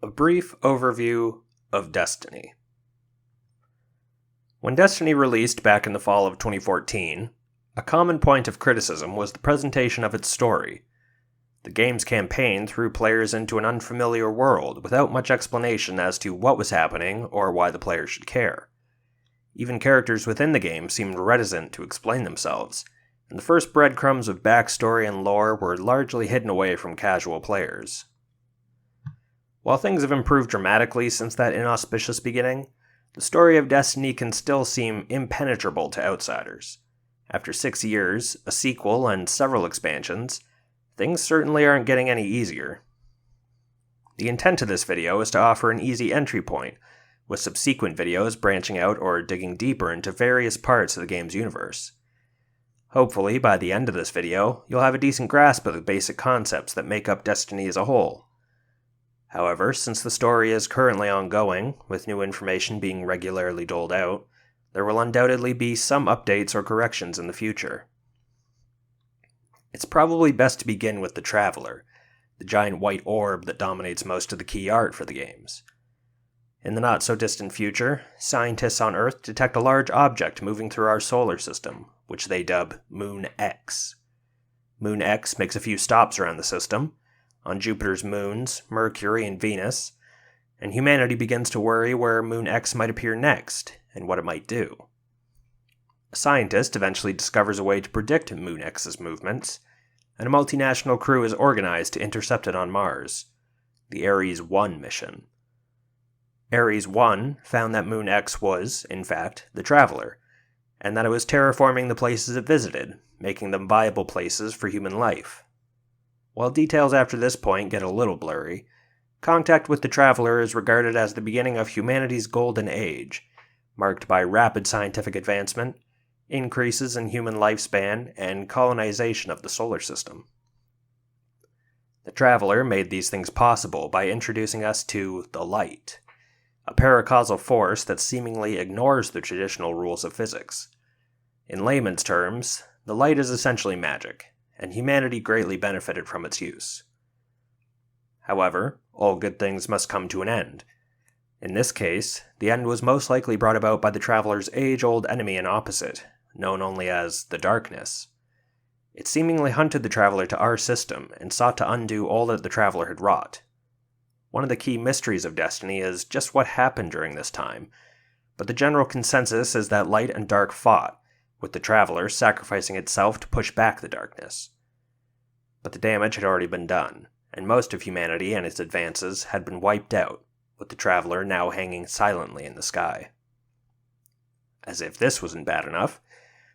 A brief overview of Destiny. When Destiny released back in the fall of 2014, a common point of criticism was the presentation of its story. The game's campaign threw players into an unfamiliar world without much explanation as to what was happening or why the player should care. Even characters within the game seemed reticent to explain themselves, and the first breadcrumbs of backstory and lore were largely hidden away from casual players. While things have improved dramatically since that inauspicious beginning, the story of Destiny can still seem impenetrable to outsiders. After 6 years, a sequel, and several expansions, things certainly aren't getting any easier. The intent of this video is to offer an easy entry point, with subsequent videos branching out or digging deeper into various parts of the game's universe. Hopefully, by the end of this video, you'll have a decent grasp of the basic concepts that make up Destiny as a whole. However, since the story is currently ongoing, with new information being regularly doled out, there will undoubtedly be some updates or corrections in the future. It's probably best to begin with the Traveler, the giant white orb that dominates most of the key art for the games. In the not-so-distant future, scientists on Earth detect a large object moving through our solar system, which they dub Moon X. Moon X makes a few stops around the system, on Jupiter's moons, Mercury and Venus, and humanity begins to worry where Moon X might appear next, and what it might do. A scientist eventually discovers a way to predict Moon X's movements, and a multinational crew is organized to intercept it on Mars, the Ares 1 mission. Ares 1 found that Moon X was, in fact, the Traveler, and that it was terraforming the places it visited, making them viable places for human life. While details after this point get a little blurry, contact with the Traveler is regarded as the beginning of humanity's golden age, marked by rapid scientific advancement, increases in human lifespan, and colonization of the solar system. The Traveler made these things possible by introducing us to the light, a paracausal force that seemingly ignores the traditional rules of physics. In layman's terms, the light is essentially magic, and humanity greatly benefited from its use. However, all good things must come to an end. In this case, the end was most likely brought about by the Traveler's age-old enemy and opposite, known only as the Darkness. It seemingly hunted the Traveler to our system and sought to undo all that the Traveler had wrought. One of the key mysteries of Destiny is just what happened during this time, but the general consensus is that light and dark fought, with the Traveler sacrificing itself to push back the darkness. But the damage had already been done, and most of humanity and its advances had been wiped out, with the Traveler now hanging silently in the sky. As if this wasn't bad enough,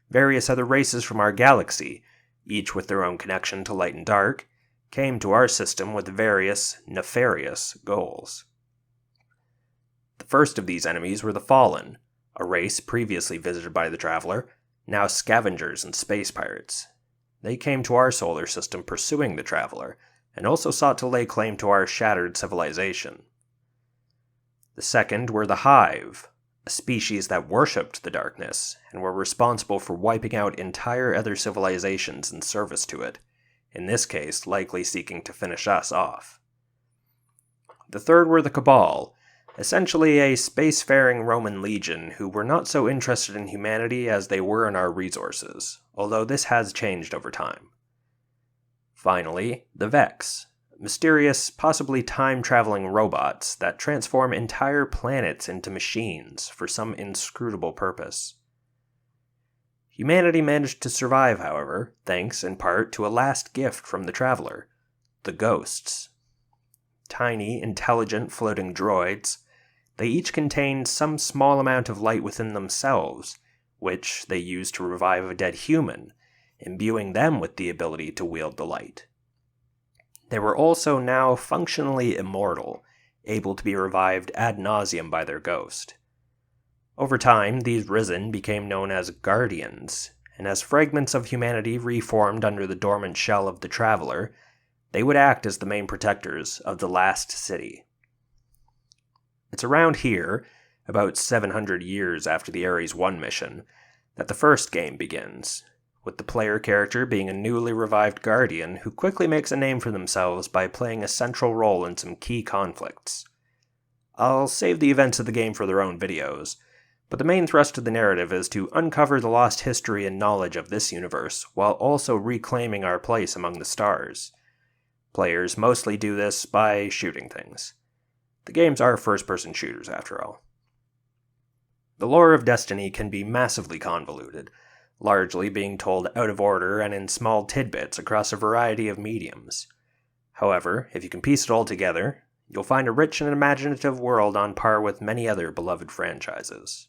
various other races from our galaxy, each with their own connection to light and dark, came to our system with various nefarious goals. The first of these enemies were the Fallen, a race previously visited by the Traveler, now scavengers and space pirates. They came to our solar system pursuing the Traveler, and also sought to lay claim to our shattered civilization. The second were the Hive, a species that worshipped the darkness, and were responsible for wiping out entire other civilizations in service to it, in this case likely seeking to finish us off. The third were the Cabal, essentially a spacefaring Roman legion who were not so interested in humanity as they were in our resources, although this has changed over time. Finally, the Vex, mysterious, possibly time-traveling robots that transform entire planets into machines for some inscrutable purpose. Humanity managed to survive, however, thanks in part to a last gift from the Traveler, the Ghosts. Tiny, intelligent floating droids, they each contained some small amount of light within themselves, which they used to revive a dead human, imbuing them with the ability to wield the light. They were also now functionally immortal, able to be revived ad nauseum by their ghost. Over time, these Risen became known as Guardians, and as fragments of humanity reformed under the dormant shell of the Traveler, they would act as the main protectors of the last city. It's around here, about 700 years after the Ares 1 mission, that the first game begins, with the player character being a newly revived Guardian who quickly makes a name for themselves by playing a central role in some key conflicts. I'll save the events of the game for their own videos, but the main thrust of the narrative is to uncover the lost history and knowledge of this universe, while also reclaiming our place among the stars. Players mostly do this by shooting things. The games are first-person shooters, after all. The lore of Destiny can be massively convoluted, largely being told out of order and in small tidbits across a variety of mediums. However, if you can piece it all together, you'll find a rich and imaginative world on par with many other beloved franchises.